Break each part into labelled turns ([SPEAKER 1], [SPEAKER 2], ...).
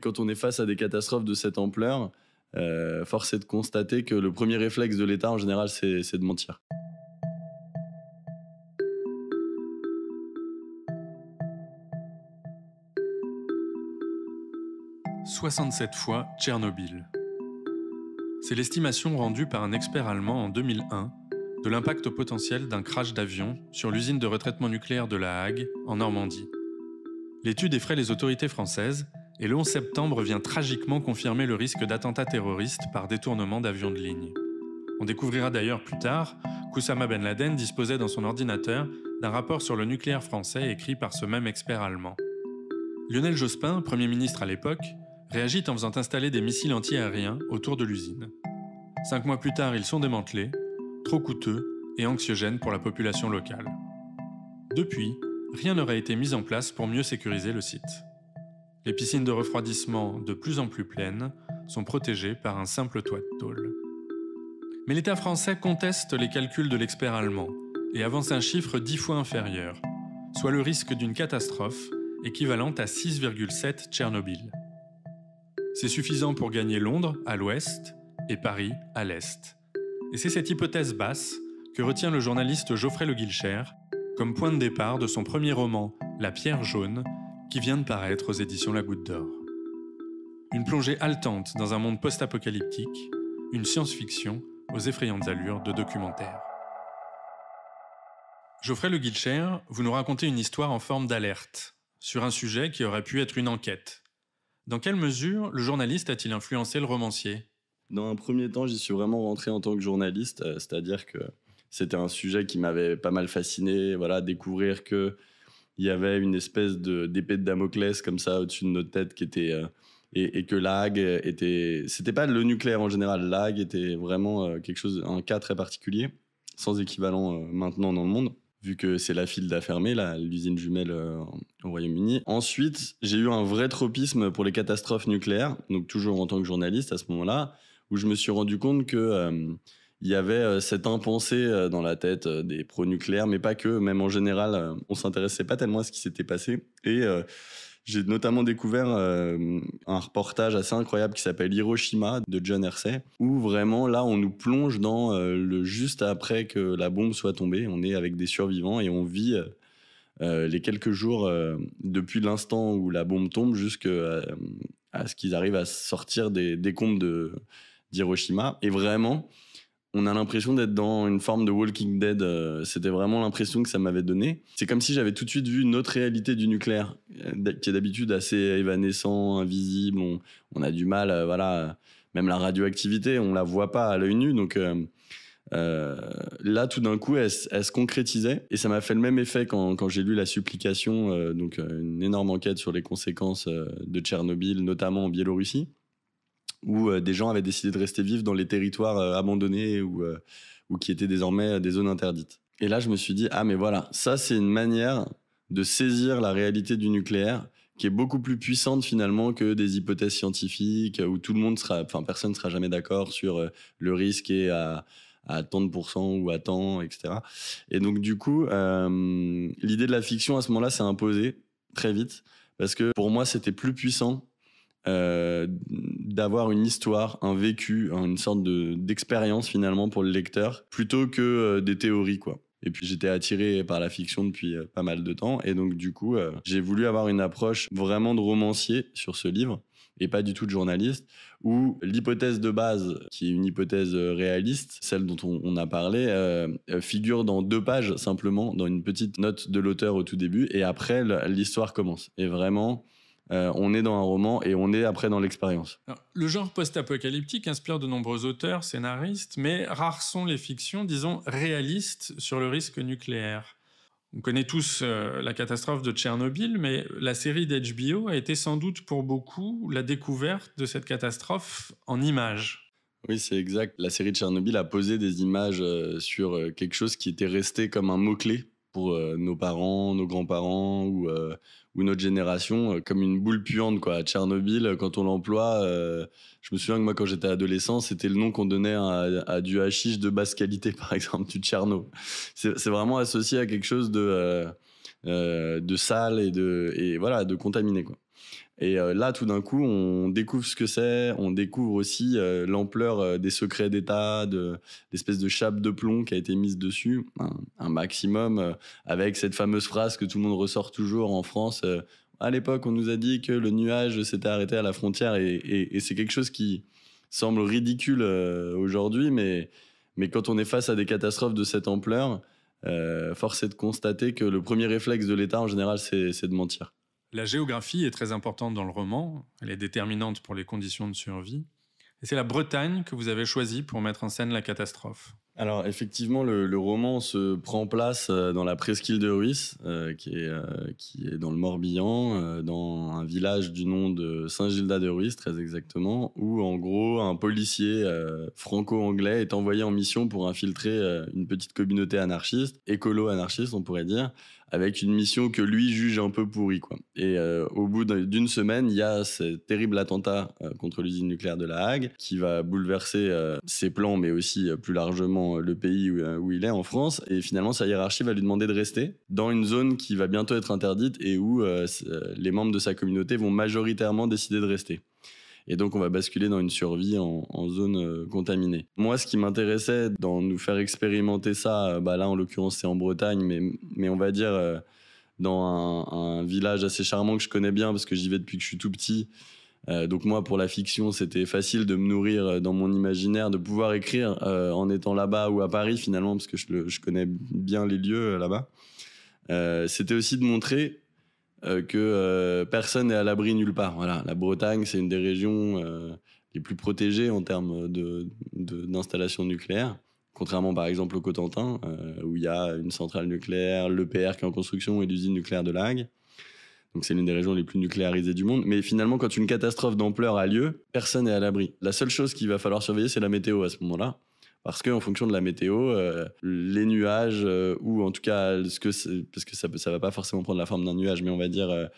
[SPEAKER 1] Quand on est face à des catastrophes de cette ampleur, force est de constater que le premier réflexe de l'État, en général, c'est de mentir.
[SPEAKER 2] 67 fois Tchernobyl. C'est l'estimation rendue par un expert allemand en 2001 de l'impact potentiel d'un crash d'avion sur l'usine de retraitement nucléaire de La Hague, en Normandie. L'étude effraie les autorités françaises et le 11 septembre vient tragiquement confirmer le risque d'attentat terroriste par détournement d'avions de ligne. On découvrira d'ailleurs plus tard qu'Oussama Ben Laden disposait dans son ordinateur d'un rapport sur le nucléaire français écrit par ce même expert allemand. Lionel Jospin, Premier ministre à l'époque, réagit en faisant installer des missiles anti-aériens autour de l'usine. 5 mois plus tard, ils sont démantelés, trop coûteux et anxiogènes pour la population locale. Depuis, rien n'aurait été mis en place pour mieux sécuriser le site. Les piscines de refroidissement, de plus en plus pleines, sont protégées par un simple toit de tôle. Mais l'État français conteste les calculs de l'expert allemand et avance un chiffre 10 fois inférieur, soit le risque d'une catastrophe équivalente à 6,7 Tchernobyl. C'est suffisant pour gagner Londres à l'ouest et Paris à l'est. Et c'est cette hypothèse basse que retient le journaliste Geoffrey Le Guilcher comme point de départ de son premier roman La Pierre jaune, qui vient de paraître aux éditions La Goutte d'Or. Une plongée haletante dans un monde post-apocalyptique, une science-fiction aux effrayantes allures de documentaire. Geoffrey Le Guilcher, vous nous racontez une histoire en forme d'alerte, sur un sujet qui aurait pu être une enquête. Dans quelle mesure le journaliste a-t-il influencé le romancier ?
[SPEAKER 1] Dans un premier temps, j'y suis vraiment rentré en tant que journaliste, c'est-à-dire que c'était un sujet qui m'avait pas mal fasciné, voilà, découvrir qu'il y avait une espèce d'épée de Damoclès comme ça au-dessus de notre tête qui était... et que La Hague était... C'était pas le nucléaire en général, La Hague était vraiment quelque chose, un cas très particulier, sans équivalent maintenant dans le monde, vu que c'est la Filda fermée, l'usine jumelle au Royaume-Uni. Ensuite, j'ai eu un vrai tropisme pour les catastrophes nucléaires, donc toujours en tant que journaliste à ce moment-là, où je me suis rendu compte que il y avait cette impensée dans la tête des pro-nucléaires, mais pas que, même en général, on s'intéressait pas tellement à ce qui s'était passé. Et j'ai notamment découvert un reportage assez incroyable qui s'appelle Hiroshima de John Hersey, où vraiment là on nous plonge dans le juste après que la bombe soit tombée. On est avec des survivants et on vit les quelques jours depuis l'instant où la bombe tombe jusqu'à ce qu'ils arrivent à sortir des décombres d'Hiroshima. Et vraiment, on a l'impression d'être dans une forme de Walking Dead. C'était vraiment l'impression que ça m'avait donné. C'est comme si j'avais tout de suite vu une autre réalité du nucléaire, qui est d'habitude assez évanescent, invisible. On a du mal, voilà. Même la radioactivité, on la voit pas à l'œil nu. Donc là, tout d'un coup, elle se concrétisait. Et ça m'a fait le même effet quand j'ai lu La Supplication, donc une énorme enquête sur les conséquences de Tchernobyl, notamment en Biélorussie, où des gens avaient décidé de rester vivre dans les territoires abandonnés ou qui étaient désormais des zones interdites. Et là, je me suis dit, ah mais voilà, ça c'est une manière de saisir la réalité du nucléaire qui est beaucoup plus puissante finalement que des hypothèses scientifiques où personne ne sera jamais d'accord sur le risque est à tant de pourcents ou à tant, etc. Et donc du coup, l'idée de la fiction à ce moment-là s'est imposée très vite parce que pour moi, c'était plus puissant d'avoir une histoire, un vécu, une sorte d'expérience finalement pour le lecteur, plutôt que des théories, quoi. Et puis j'étais attiré par la fiction depuis pas mal de temps, et donc du coup j'ai voulu avoir une approche vraiment de romancier sur ce livre, et pas du tout de journaliste, où l'hypothèse de base, qui est une hypothèse réaliste, celle dont on a parlé, figure dans 2 pages simplement, dans une petite note de l'auteur au tout début, et après l'histoire commence. Et vraiment... on est dans un roman et on est après dans l'expérience.
[SPEAKER 2] Alors, le genre post-apocalyptique inspire de nombreux auteurs, scénaristes, mais rares sont les fictions, disons, réalistes sur le risque nucléaire. On connaît tous la catastrophe de Tchernobyl, mais la série d'HBO a été sans doute pour beaucoup la découverte de cette catastrophe en images.
[SPEAKER 1] Oui, c'est exact. La série de Tchernobyl a posé des images sur quelque chose qui était resté comme un mot-clé pour nos parents, nos grands-parents ou notre génération, comme une boule puante, quoi. Tchernobyl, quand on l'emploie, je me souviens que moi, quand j'étais adolescent, c'était le nom qu'on donnait à du hashish de basse qualité, par exemple, du Tcherno. C'est vraiment associé à quelque chose de sale et voilà, de contaminé, quoi. Et là, tout d'un coup, on découvre ce que c'est, on découvre aussi l'ampleur des secrets d'État, l'espèce de chape de plomb qui a été mise dessus, un maximum, avec cette fameuse phrase que tout le monde ressort toujours en France. À l'époque, on nous a dit que le nuage s'était arrêté à la frontière, et c'est quelque chose qui semble ridicule aujourd'hui, mais quand on est face à des catastrophes de cette ampleur, force est de constater que le premier réflexe de l'État, en général, c'est de mentir.
[SPEAKER 2] La géographie est très importante dans le roman, elle est déterminante pour les conditions de survie. Et c'est la Bretagne que vous avez choisie pour mettre en scène la catastrophe.
[SPEAKER 1] Alors effectivement, le roman se prend place dans la presqu'île de Ruisse, qui est dans le Morbihan, dans un village du nom de Saint-Gildas de Ruisse, très exactement, où en gros un policier franco-anglais est envoyé en mission pour infiltrer une petite communauté anarchiste, écolo-anarchiste on pourrait dire, avec une mission que lui juge un peu pourrie, quoi. Et au bout d'une semaine, il y a ce terrible attentat contre l'usine nucléaire de La Hague qui va bouleverser ses plans, mais aussi plus largement le pays où il est, en France. Et finalement, sa hiérarchie va lui demander de rester dans une zone qui va bientôt être interdite et où les membres de sa communauté vont majoritairement décider de rester. Et donc, on va basculer dans une survie en zone contaminée. Moi, ce qui m'intéressait dans nous faire expérimenter ça, là, en l'occurrence, c'est en Bretagne, mais on va dire dans un village assez charmant que je connais bien parce que j'y vais depuis que je suis tout petit. Donc moi, pour la fiction, c'était facile de me nourrir dans mon imaginaire, de pouvoir écrire en étant là-bas ou à Paris, finalement, parce que je connais bien les lieux là-bas. C'était aussi de montrer que personne n'est à l'abri nulle part. Voilà, la Bretagne, c'est une des régions les plus protégées en termes d'installation nucléaire, contrairement par exemple au Cotentin, où il y a une centrale nucléaire, l'EPR qui est en construction et l'usine nucléaire de La Hague. Donc c'est l'une des régions les plus nucléarisées du monde. Mais finalement, quand une catastrophe d'ampleur a lieu, personne n'est à l'abri. La seule chose qu'il va falloir surveiller, c'est la météo à ce moment-là. Parce qu'en fonction de la météo, les nuages, ou en tout cas, parce que ça ne va pas forcément prendre la forme d'un nuage, mais on va dire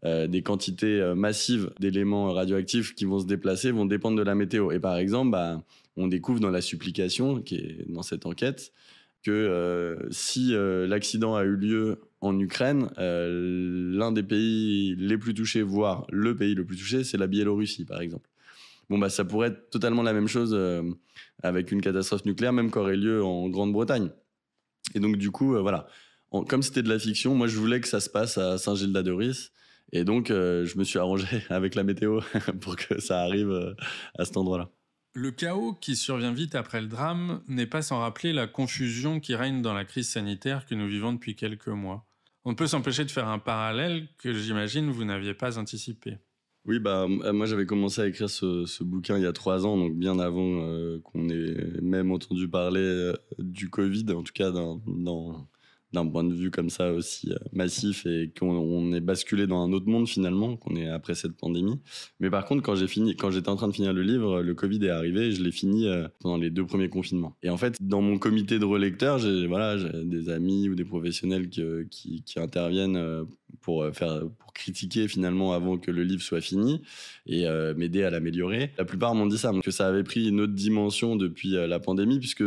[SPEAKER 1] des quantités massives d'éléments radioactifs qui vont se déplacer vont dépendre de la météo. Et par exemple, on découvre dans la supplication, qui est dans cette enquête, que si l'accident a eu lieu en Ukraine, l'un des pays les plus touchés, voire le pays le plus touché, c'est la Biélorussie, par exemple. Ça pourrait être totalement la même chose avec une catastrophe nucléaire, même qui aurait lieu en Grande-Bretagne. Et donc, du coup, voilà. Comme c'était de la fiction, moi, je voulais que ça se passe à Saint-Gildas de Ruisse. Et donc, je me suis arrangé avec la météo pour que ça arrive à cet endroit-là.
[SPEAKER 2] Le chaos qui survient vite après le drame n'est pas sans rappeler la confusion qui règne dans la crise sanitaire que nous vivons depuis quelques mois. On ne peut s'empêcher de faire un parallèle que j'imagine vous n'aviez pas anticipé.
[SPEAKER 1] Oui, moi j'avais commencé à écrire ce bouquin il y a 3 ans, donc bien avant qu'on ait même entendu parler du Covid, en tout cas d'un point de vue comme ça aussi massif, et qu'on est basculé dans un autre monde finalement, qu'on est après cette pandémie. Mais par contre, quand j'étais en train de finir le livre, le Covid est arrivé et je l'ai fini pendant les 2 premiers confinements. Et en fait, dans mon comité de relecteurs, j'ai des amis ou des professionnels qui interviennent pour critiquer finalement avant que le livre soit fini et m'aider à l'améliorer. La plupart m'ont dit ça, que ça avait pris une autre dimension depuis la pandémie, puisque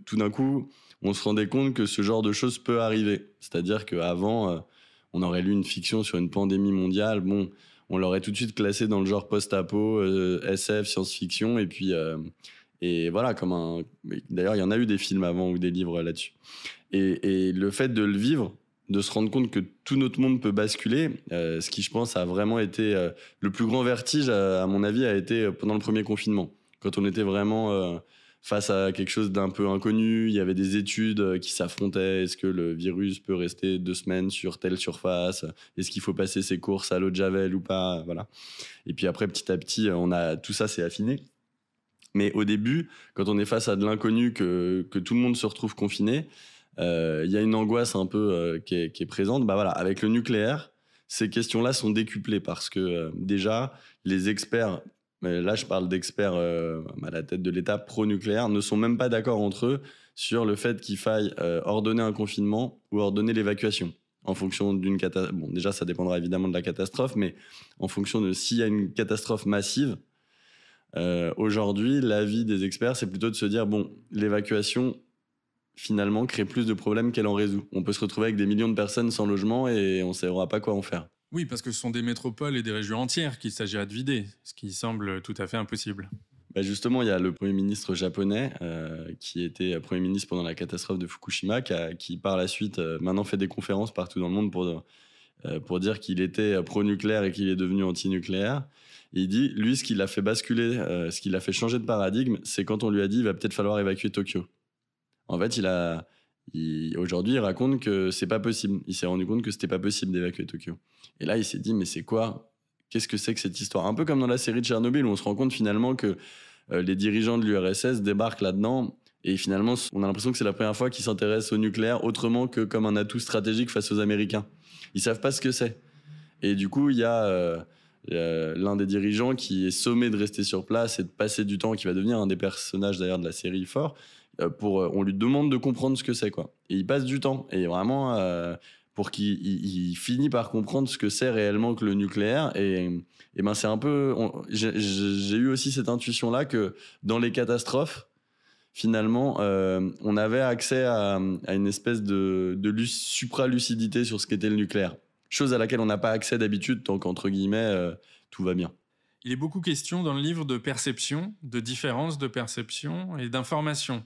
[SPEAKER 1] tout d'un coup, on se rendait compte que ce genre de choses peut arriver. C'est-à-dire qu'avant, on aurait lu une fiction sur une pandémie mondiale, on l'aurait tout de suite classé dans le genre post-apo, SF, science-fiction, et puis et voilà, d'ailleurs, il y en a eu des films avant ou des livres là-dessus. Et le fait de le vivre, de se rendre compte que tout notre monde peut basculer, ce qui, je pense, a vraiment été le plus grand vertige, à mon avis, a été pendant le premier confinement. Quand on était vraiment face à quelque chose d'un peu inconnu, il y avait des études qui s'affrontaient. Est-ce que le virus peut rester 2 semaines sur telle surface ? Est-ce qu'il faut passer ses courses à l'eau de Javel ou pas ? Voilà. Et puis après, petit à petit, tout ça s'est affiné. Mais au début, quand on est face à de l'inconnu, que tout le monde se retrouve confiné, il y a une angoisse un peu qui est présente. Avec le nucléaire, ces questions-là sont décuplées parce que déjà, les experts, là je parle d'experts à la tête de l'État pro-nucléaire, ne sont même pas d'accord entre eux sur le fait qu'il faille ordonner un confinement ou ordonner l'évacuation en fonction d'une catastrophe. Bon, déjà, ça dépendra évidemment de la catastrophe, mais en fonction de s'il y a une catastrophe massive, aujourd'hui, l'avis des experts, c'est plutôt de se dire, l'évacuation finalement crée plus de problèmes qu'elle en résout. On peut se retrouver avec des millions de personnes sans logement et on ne saura pas quoi en faire.
[SPEAKER 2] Oui, parce que ce sont des métropoles et des régions entières qu'il s'agirait de vider, ce qui semble tout à fait impossible.
[SPEAKER 1] Bah, justement, il y a le Premier ministre japonais qui était Premier ministre pendant la catastrophe de Fukushima, qui par la suite maintenant fait des conférences partout dans le monde pour dire qu'il était pro-nucléaire et qu'il est devenu anti-nucléaire. Et il dit, lui, ce qui l'a fait basculer, ce qui l'a fait changer de paradigme, c'est quand on lui a dit, il va peut-être falloir évacuer Tokyo. En fait, aujourd'hui, il raconte que c'est pas possible. Il s'est rendu compte que c'était pas possible d'évacuer Tokyo. Et là, il s'est dit, mais c'est quoi? Qu'est-ce que c'est que cette histoire? Un peu comme dans la série de Tchernobyl, où on se rend compte finalement que les dirigeants de l'URSS débarquent là-dedans. Et finalement, on a l'impression que c'est la première fois qu'ils s'intéressent au nucléaire autrement que comme un atout stratégique face aux Américains. Ils savent pas ce que c'est. Et du coup, il y a l'un des dirigeants qui est sommé de rester sur place et de passer du temps, qui va devenir un des personnages d'ailleurs de la série fort. On lui demande de comprendre ce que c'est, quoi. Et il passe du temps. Et vraiment, pour qu'il finisse par comprendre ce que c'est réellement que le nucléaire. Et ben, c'est un peu. J'ai eu aussi cette intuition-là que dans les catastrophes, finalement, on avait accès à une espèce de supralucidité sur ce qu'était le nucléaire. Chose à laquelle on n'a pas accès d'habitude, tant qu'entre guillemets, tout va bien.
[SPEAKER 2] Il est beaucoup question dans le livre de perception, de différence de perception et d'information,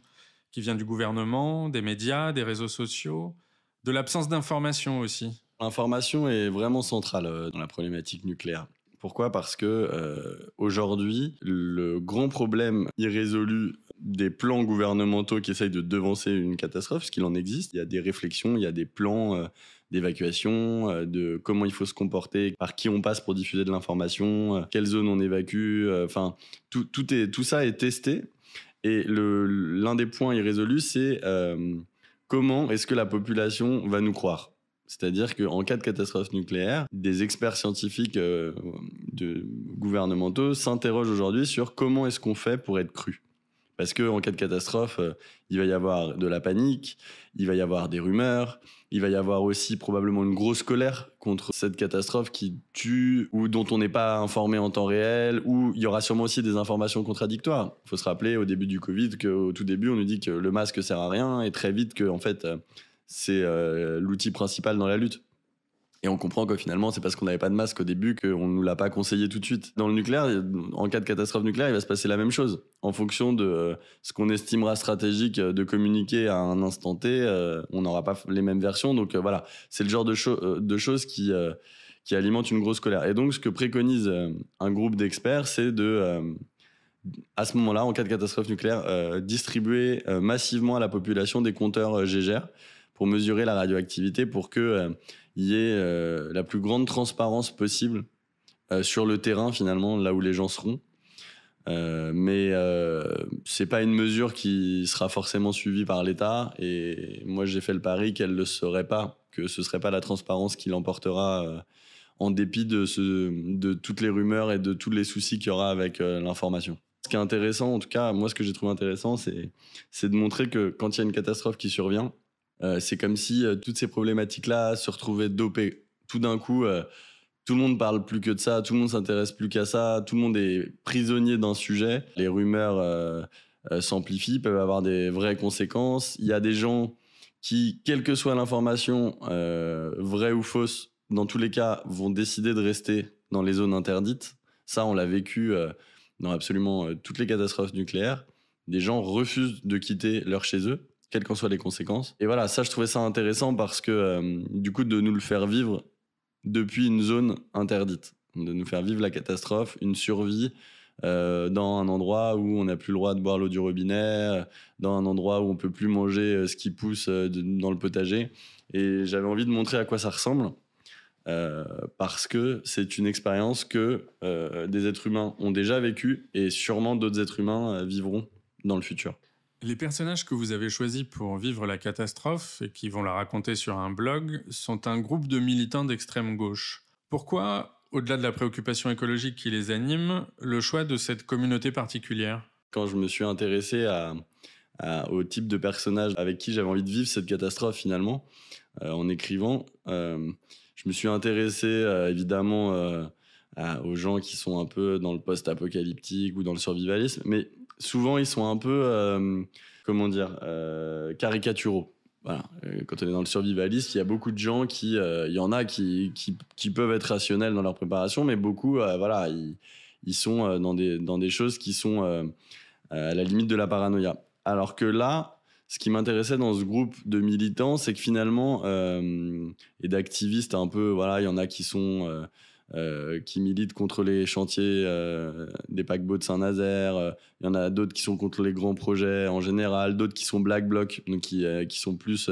[SPEAKER 2] qui vient du gouvernement, des médias, des réseaux sociaux, de l'absence d'information aussi.
[SPEAKER 1] L'information est vraiment centrale dans la problématique nucléaire. Pourquoi ? Parce que aujourd'hui, le grand problème irrésolu des plans gouvernementaux qui essayent de devancer une catastrophe, parce qu'il en existe, il y a des réflexions, il y a des plans d'évacuation, de comment il faut se comporter, par qui on passe pour diffuser de l'information, quelle zone on évacue, enfin, tout ça est testé. Et l'un des points irrésolus, c'est comment est-ce que la population va nous croire ? C'est-à-dire qu'en cas de catastrophe nucléaire, des experts scientifiques gouvernementaux s'interrogent aujourd'hui sur comment est-ce qu'on fait pour être cru. Parce qu'en cas de catastrophe, il va y avoir de la panique, il va y avoir des rumeurs, il va y avoir aussi probablement une grosse colère contre cette catastrophe qui tue ou dont on n'est pas informé en temps réel, ou il y aura sûrement aussi des informations contradictoires. Il faut se rappeler au début du Covid qu'au tout début, on nous dit que le masque sert à rien et très vite que en fait, c'est l'outil principal dans la lutte. Et on comprend que finalement, c'est parce qu'on n'avait pas de masque au début qu'on ne nous l'a pas conseillé tout de suite. Dans le nucléaire, en cas de catastrophe nucléaire, il va se passer la même chose. En fonction de ce qu'on estimera stratégique de communiquer à un instant T, on n'aura pas les mêmes versions. Donc voilà, c'est le genre de choses qui alimentent une grosse colère. Et donc, ce que préconise un groupe d'experts, c'est à ce moment-là, en cas de catastrophe nucléaire, distribuer massivement à la population des compteurs Gégère pour mesurer la radioactivité, pour que il y ait la plus grande transparence possible sur le terrain, finalement, là où les gens seront. Mais c'est pas une mesure qui sera forcément suivie par l'État. Et moi, j'ai fait le pari qu'elle ne le serait pas, que ce serait pas la transparence qui l'emportera en dépit de toutes les rumeurs et de tous les soucis qu'il y aura avec l'information. Ce qui est intéressant, en tout cas, moi, ce que j'ai trouvé intéressant, c'est de montrer que quand il y a une catastrophe qui survient, c'est comme si toutes ces problématiques-là se retrouvaient dopées. Tout d'un coup, tout le monde parle plus que de ça, tout le monde s'intéresse plus qu'à ça, tout le monde est prisonnier d'un sujet. Les rumeurs s'amplifient, peuvent avoir des vraies conséquences. Il y a des gens qui, quelle que soit l'information, vraie ou fausse, dans tous les cas, vont décider de rester dans les zones interdites. Ça, on l'a vécu dans absolument toutes les catastrophes nucléaires. Des gens refusent de quitter leur chez eux, quelles qu'en soient les conséquences. Et voilà, ça, je trouvais ça intéressant parce que, du coup, de nous le faire vivre depuis une zone interdite, de nous faire vivre la catastrophe, une survie dans un endroit où on n'a plus le droit de boire l'eau du robinet, dans un endroit où on ne peut plus manger ce qui pousse dans le potager. Et j'avais envie de montrer à quoi ça ressemble, parce que c'est une expérience que des êtres humains ont déjà vécue et sûrement d'autres êtres humains vivront dans le futur.
[SPEAKER 2] Les personnages que vous avez choisis pour vivre la catastrophe et qui vont la raconter sur un blog sont un groupe de militants d'extrême gauche. Pourquoi, au-delà de la préoccupation écologique qui les anime, le choix de cette communauté particulière ?
[SPEAKER 1] Quand je me suis intéressé au type de personnage avec qui j'avais envie de vivre cette catastrophe finalement, en écrivant, je me suis intéressé évidemment aux gens qui sont un peu dans le post-apocalyptique ou dans le survivalisme, mais souvent ils sont un peu, caricaturaux. voilà, quand on est dans le survivaliste, il y a beaucoup de gens il y en a qui peuvent être rationnels dans leur préparation, mais beaucoup, voilà, ils sont dans des choses qui sont à la limite de la paranoïa. Alors que là, ce qui m'intéressait dans ce groupe de militants, c'est que finalement, et d'activistes un peu, voilà, il y en a qui militent contre les chantiers des paquebots de Saint-Nazaire, il y en a d'autres qui sont contre les grands projets en général, d'autres qui sont Black Bloc, donc qui sont plus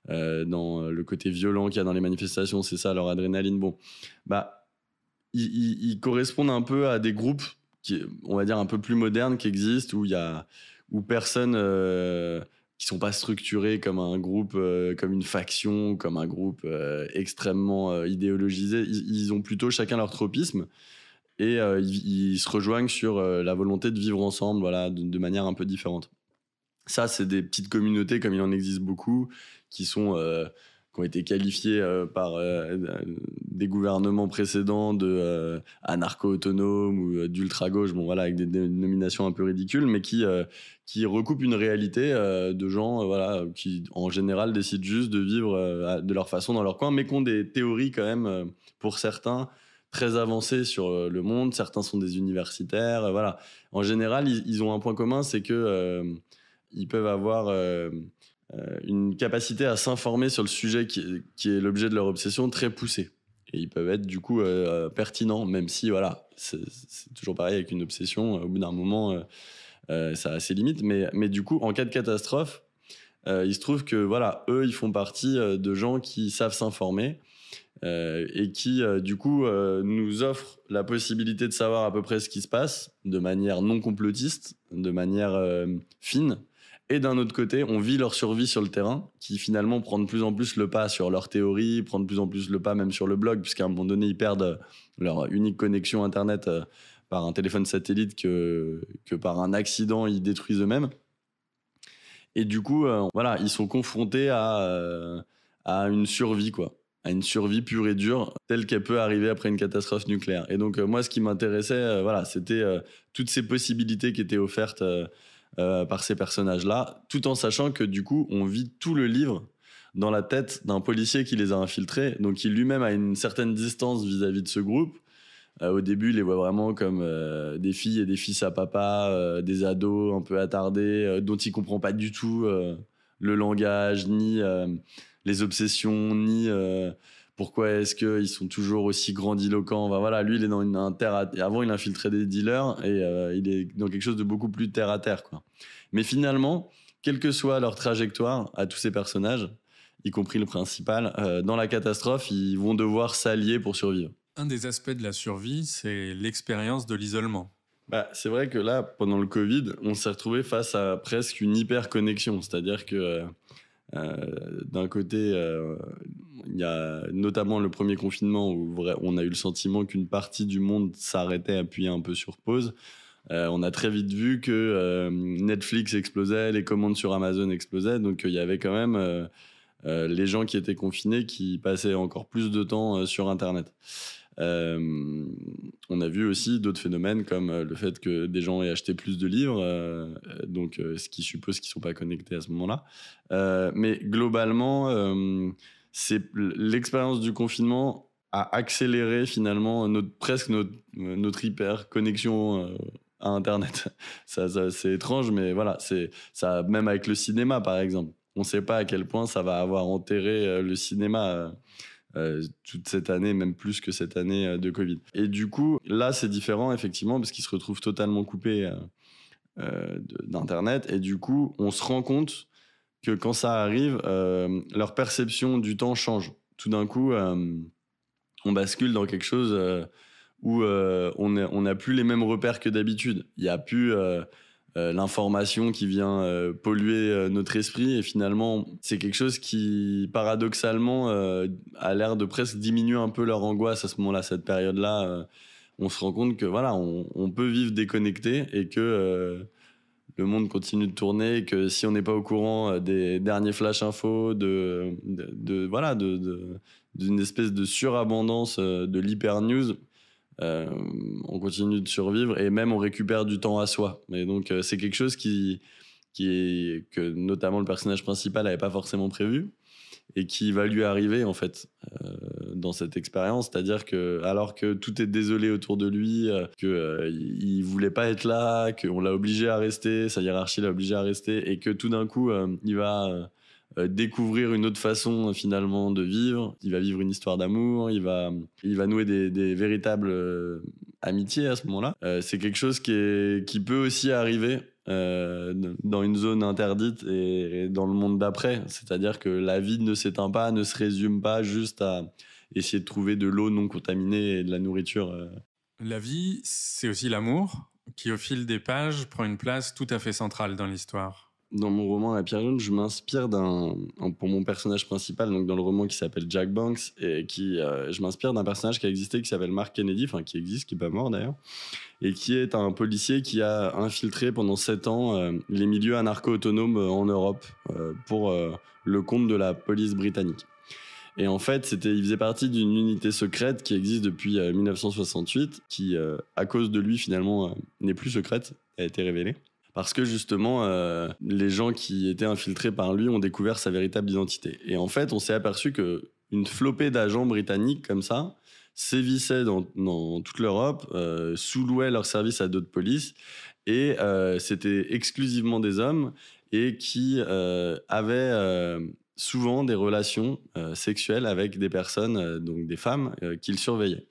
[SPEAKER 1] dans le côté violent qu'il y a dans les manifestations, c'est ça leur adrénaline. Bon, bah, ils correspondent un peu à des groupes on va dire, un peu plus modernes qui existent, où personne qui sont pas structurés comme un groupe, comme une faction, comme un groupe extrêmement idéologisé. Ils ont plutôt chacun leur tropisme et ils se rejoignent sur la volonté de vivre ensemble, voilà, de manière un peu différente. Ça, c'est des petites communautés, comme il en existe beaucoup, qui ont été qualifiées par des gouvernements précédents de anarcho-autonomes ou d'ultra-gauche, bon, voilà, avec des dénominations un peu ridicules, mais qui recoupent une réalité de gens voilà, qui, en général, décident juste de vivre de leur façon dans leur coin, mais qui ont des théories quand même, pour certains, très avancées sur le monde. Certains sont des universitaires, voilà. En général, ils ont un point commun, c'est que ils peuvent avoir une capacité à s'informer sur le sujet qui est l'objet de leur obsession très poussée. Et ils peuvent être du coup pertinents, même si voilà, c'est toujours pareil avec une obsession. Au bout d'un moment, ça a ses limites. Mais du coup, en cas de catastrophe, il se trouve que voilà, eux, ils font partie de gens qui savent s'informer et qui, du coup, nous offrent la possibilité de savoir à peu près ce qui se passe de manière non complotiste, de manière fine. Et d'un autre côté, on vit leur survie sur le terrain, qui finalement prend de plus en plus le pas sur leur théorie, prend de plus en plus le pas même sur le blog, puisqu'à un moment donné, ils perdent leur unique connexion Internet par un téléphone satellite que par un accident, ils détruisent eux-mêmes. Et du coup, voilà, ils sont confrontés à une survie, quoi. À une survie pure et dure, telle qu'elle peut arriver après une catastrophe nucléaire. Et donc, moi, ce qui m'intéressait, voilà, c'était toutes ces possibilités qui étaient offertes par ces personnages-là, tout en sachant que du coup, on vit tout le livre dans la tête d'un policier qui les a infiltrés, donc qui lui-même a une certaine distance vis-à-vis de ce groupe. Au début, il les voit vraiment comme des filles et des fils à papa, des ados un peu attardés, dont il comprend pas du tout le langage, ni les obsessions, ni pourquoi est-ce qu'ils sont toujours aussi grandiloquents. Enfin, voilà, lui, il est dans un avant, il infiltrait des dealers et il est dans quelque chose de beaucoup plus terre à terre, quoi. Mais finalement, quelle que soit leur trajectoire à tous ces personnages, y compris le principal, dans la catastrophe, ils vont devoir s'allier pour survivre.
[SPEAKER 2] Un des aspects de la survie, c'est l'expérience de l'isolement.
[SPEAKER 1] Bah, c'est vrai que là, pendant le Covid, on s'est retrouvé face à presque une hyper-connexion. C'est-à-dire que d'un côté, il y a notamment le premier confinement où on a eu le sentiment qu'une partie du monde s'arrêtait, appuyait un peu sur pause. On a très vite vu que Netflix explosait, les commandes sur Amazon explosaient. Donc il y avait quand même les gens qui étaient confinés qui passaient encore plus de temps sur Internet. On a vu aussi d'autres phénomènes comme le fait que des gens aient acheté plus de livres, ce qui suppose qu'ils ne sont pas connectés à ce moment-là. Mais globalement, c'est l'expérience du confinement a accéléré finalement notre hyper-connexion à Internet. C'est étrange, mais voilà, ça, même avec le cinéma, par exemple. On ne sait pas à quel point ça va avoir enterré le cinéma toute cette année, même plus que cette année de Covid. Et du coup, là, c'est différent, effectivement, parce qu'ils se retrouvent totalement coupés d'Internet. Et du coup, on se rend compte que quand ça arrive, leur perception du temps change. Tout d'un coup, on bascule dans quelque chose où on n'a plus les mêmes repères que d'habitude. Il n'y a plus l'information qui vient polluer notre esprit, et finalement c'est quelque chose qui paradoxalement a l'air de presque diminuer un peu leur angoisse à ce moment-là, cette période-là. On se rend compte que voilà, on peut vivre déconnecté et que le monde continue de tourner, et que si on n'est pas au courant des derniers flash infos, voilà, d'une espèce de surabondance de l'hyper news, on continue de survivre et même on récupère du temps à soi. Et donc c'est quelque chose qui que notamment le personnage principal n'avait pas forcément prévu et qui va lui arriver en fait dans cette expérience, c'est-à-dire que alors que tout est désolé autour de lui, il voulait pas être là, qu'on l'a obligé à rester, sa hiérarchie l'a obligé à rester, et que tout d'un coup il va découvrir une autre façon finalement de vivre. Il va vivre une histoire d'amour, il va nouer des véritables amitiés à ce moment-là. C'est quelque chose qui peut aussi arriver dans une zone interdite et dans le monde d'après. C'est-à-dire que la vie ne s'éteint pas, ne se résume pas juste à essayer de trouver de l'eau non contaminée et de la nourriture.
[SPEAKER 2] La vie, c'est aussi l'amour, qui au fil des pages prend une place tout à fait centrale dans l'histoire.
[SPEAKER 1] Dans mon roman La Pierre Jaune, je m'inspire pour mon personnage principal, donc dans le roman qui s'appelle Jack Banks, et je m'inspire d'un personnage qui a existé, qui s'appelle Mark Kennedy, enfin qui existe, qui n'est pas mort d'ailleurs, et qui est un policier qui a infiltré pendant 7 ans les milieux anarcho-autonomes en Europe pour le compte de la police britannique. Et en fait, il faisait partie d'une unité secrète qui existe depuis 1968, qui, à cause de lui, finalement, n'est plus secrète, a été révélée. Parce que justement, les gens qui étaient infiltrés par lui ont découvert sa véritable identité. Et en fait, on s'est aperçu qu'une flopée d'agents britanniques comme ça sévissaient dans toute l'Europe, sous-louaient leurs services à d'autres polices, et c'était exclusivement des hommes, et qui avaient souvent des relations sexuelles avec des personnes, donc des femmes, qu'ils surveillaient.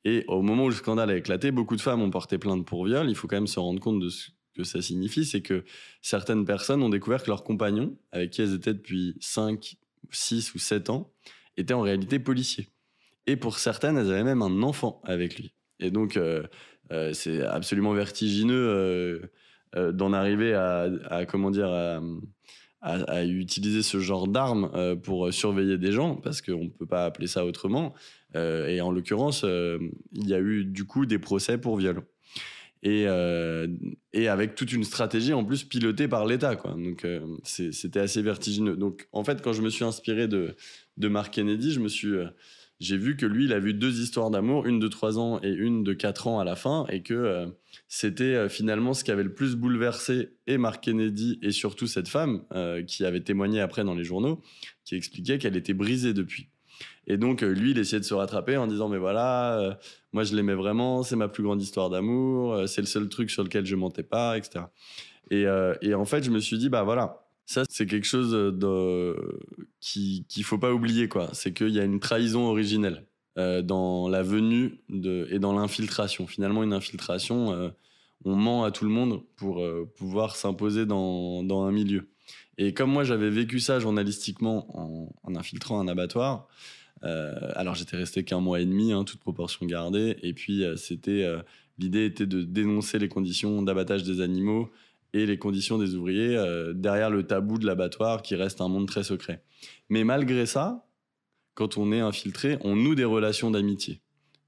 [SPEAKER 1] Et au moment où le scandale a éclaté, beaucoup de femmes ont porté plainte pour viol. Il faut quand même se rendre compte de ce que ça signifie, c'est que certaines personnes ont découvert que leurs compagnons, avec qui elles étaient depuis 5, 6 ou 7 ans, étaient en réalité policiers. Et pour certaines, elles avaient même un enfant avec lui. Et donc, c'est absolument vertigineux d'en arriver à utiliser ce genre d'armes pour surveiller des gens, parce qu'on ne peut pas appeler ça autrement. Et en l'occurrence, il y a eu du coup des procès pour viol. Et avec toute une stratégie en plus pilotée par l'État, quoi. Donc c'était assez vertigineux. Donc en fait, quand je me suis inspiré de Mark Kennedy, j'ai vu que lui, il a vu 2 histoires d'amour, une de 3 ans et une de 4 ans à la fin, et que c'était finalement ce qui avait le plus bouleversé et Mark Kennedy et surtout cette femme qui avait témoigné après dans les journaux, qui expliquait qu'elle était brisée depuis. Et donc, lui, il essayait de se rattraper en disant « Mais voilà, moi, je l'aimais vraiment, c'est ma plus grande histoire d'amour, c'est le seul truc sur lequel je mentais pas, etc. » Et en fait, je me suis dit « Bah voilà, ça, c'est quelque chose qu'il faut pas oublier, quoi. C'est qu'il y a une trahison originelle dans la venue et dans l'infiltration. Finalement, une infiltration, on ment à tout le monde pour pouvoir s'imposer dans un milieu. Et comme moi, j'avais vécu ça journalistiquement en infiltrant un abattoir, alors j'étais resté qu'1 mois et demi, toute proportion gardée, et puis l'idée était de dénoncer les conditions d'abattage des animaux et les conditions des ouvriers derrière le tabou de l'abattoir qui reste un monde très secret. Mais malgré ça, quand on est infiltré, on noue des relations d'amitié.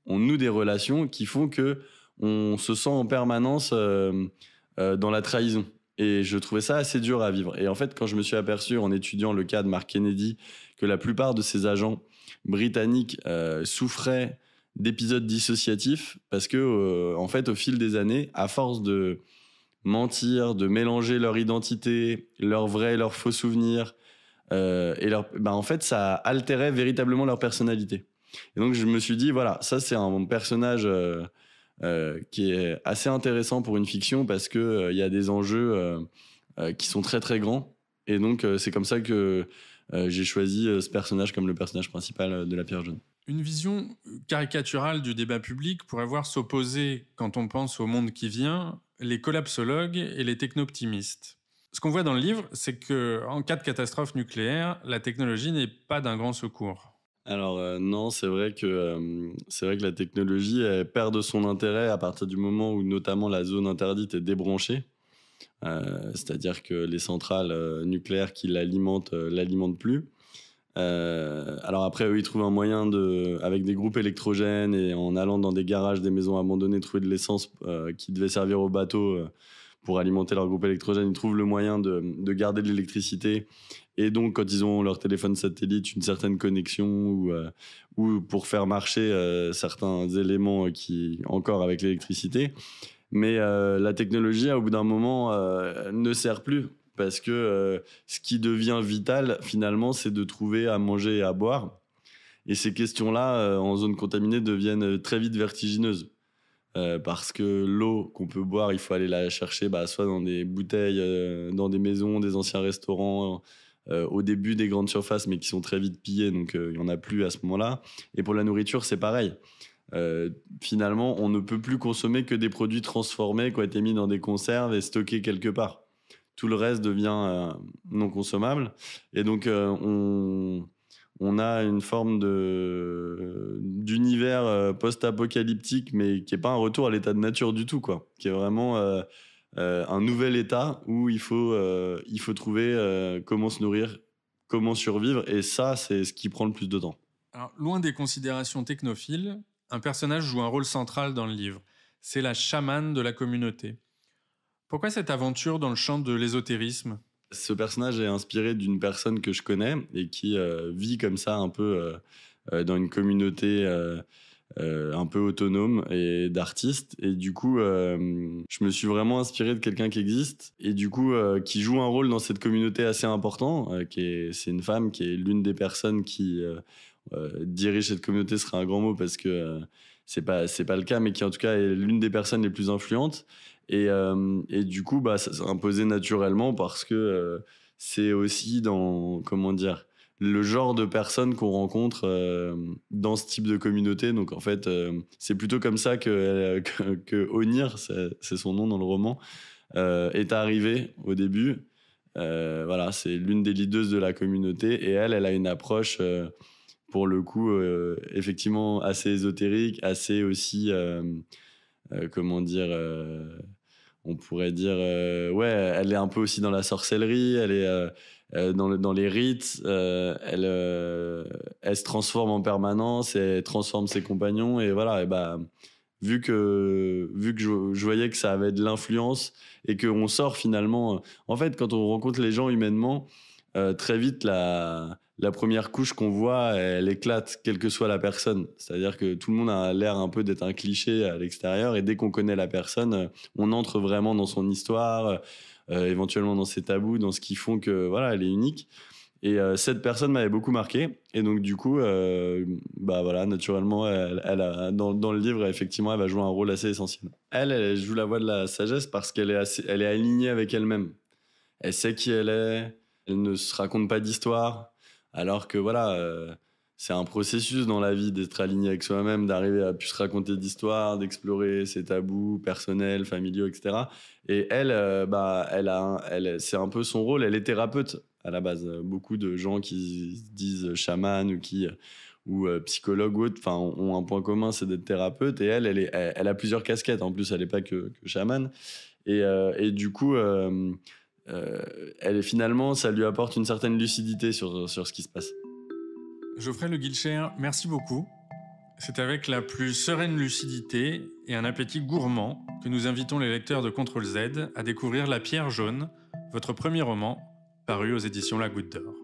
[SPEAKER 1] On noue des relations qui font qu'on se sent en permanence dans la trahison. Et je trouvais ça assez dur à vivre. Et en fait, quand je me suis aperçu en étudiant le cas de Mark Kennedy que la plupart de ces agents britanniques souffraient d'épisodes dissociatifs parce que, en fait, au fil des années, à force de mentir, de mélanger leur identité, leurs vrais et leurs faux souvenirs, en fait, ça altérait véritablement leur personnalité. Et donc, je me suis dit, voilà, ça, c'est un personnage qui est assez intéressant pour une fiction parce qu'il y a des enjeux qui sont très, très grands. Et donc, c'est comme ça que j'ai choisi ce personnage comme le personnage principal de La Pierre Jaune.
[SPEAKER 2] Une vision caricaturale du débat public pourrait voir s'opposer, quand on pense au monde qui vient, les collapsologues et les techno-optimistes. Ce qu'on voit dans le livre, c'est qu'en cas de catastrophe nucléaire, la technologie n'est pas d'un grand secours.
[SPEAKER 1] Alors non, c'est vrai que la technologie elle perd de son intérêt à partir du moment où notamment la zone interdite est débranchée. C'est-à-dire que les centrales nucléaires qui l'alimentent plus. Alors après, eux, ils trouvent un moyen avec des groupes électrogènes et en allant dans des garages, des maisons abandonnées, trouver de l'essence qui devait servir aux bateaux pour alimenter leur groupe électrogène. Ils trouvent le moyen de garder de l'électricité. Et donc, quand ils ont leur téléphone satellite, une certaine connexion ou pour faire marcher certains éléments encore avec l'électricité. Mais la technologie, au bout d'un moment, ne sert plus. parce que ce qui devient vital, finalement, c'est de trouver à manger et à boire. Et ces questions-là, en zone contaminée, deviennent très vite vertigineuses. Parce que l'eau qu'on peut boire, il faut aller la chercher soit dans des bouteilles, dans des maisons, des anciens restaurants, au début des grandes surfaces, mais qui sont très vite pillées, donc il n'y en a plus à ce moment-là. Et pour la nourriture, c'est pareil. Finalement, on ne peut plus consommer que des produits transformés qui ont été mis dans des conserves et stockés quelque part. Tout le reste devient non consommable. Et donc, on a une forme d'univers post-apocalyptique, mais qui n'est pas un retour à l'état de nature du tout, quoi. Qui est vraiment un nouvel état où il faut trouver comment se nourrir, comment survivre. Et ça, c'est ce qui prend le plus de temps.
[SPEAKER 2] Alors, loin des considérations technophiles, un personnage joue un rôle central dans le livre. C'est la chamane de la communauté. Pourquoi cette aventure dans le champ de l'ésotérisme ?
[SPEAKER 1] Ce personnage est inspiré d'une personne que je connais et qui vit comme ça un peu dans une communauté un peu autonome et d'artistes. Et du coup, je me suis vraiment inspiré de quelqu'un qui existe et du coup, qui joue un rôle dans cette communauté assez important. C'est une femme qui est l'une des personnes qui dirige cette communauté, serait un grand mot parce que c'est pas le cas, mais qui en tout cas est l'une des personnes les plus influentes. Et du coup, ça s'est imposé naturellement parce que c'est aussi dans, comment dire, le genre de personnes qu'on rencontre dans ce type de communauté. Donc en fait, c'est plutôt comme ça que Onir, c'est son nom dans le roman, est arrivé au début. Voilà, c'est l'une des leaders de la communauté et elle a une approche pour le coup effectivement assez ésotérique, assez aussi comment dire, on pourrait dire ouais, elle est un peu aussi dans la sorcellerie, elle est dans les rites, elle se transforme en permanence, elle transforme ses compagnons et voilà. Et vu que je voyais que ça avait de l'influence et qu'on sort finalement, en fait quand on rencontre les gens humainement, très vite la première couche qu'on voit, elle éclate, quelle que soit la personne. C'est-à-dire que tout le monde a l'air un peu d'être un cliché à l'extérieur, et dès qu'on connaît la personne, on entre vraiment dans son histoire, éventuellement dans ses tabous, dans ce qui font que voilà, elle est unique. Et cette personne m'avait beaucoup marqué. Et donc du coup, voilà, naturellement, dans le livre, effectivement, elle va jouer un rôle assez essentiel. Elle joue la voix de la sagesse parce qu'elle elle est alignée avec elle-même. Elle sait qui elle est. Elle ne se raconte pas d'histoire. Alors que voilà, c'est un processus dans la vie d'être aligné avec soi-même, d'arriver à plus se raconter d'histoires, d'explorer ses tabous personnels, familiaux, etc. Et elle, c'est un peu son rôle. Elle est thérapeute à la base. Beaucoup de gens qui se disent chaman ou psychologue ou autre, enfin, ont un point commun, c'est d'être thérapeute. Et elle a plusieurs casquettes. En plus, elle n'est pas que chaman. Et du coup, finalement, ça lui apporte une certaine lucidité sur ce qui se passe.
[SPEAKER 2] Geoffrey Le Guilcher, merci beaucoup. C'est avec la plus sereine lucidité et un appétit gourmand que nous invitons les lecteurs de Ctrl Z à découvrir La Pierre jaune, votre premier roman, paru aux éditions La Goutte d'Or.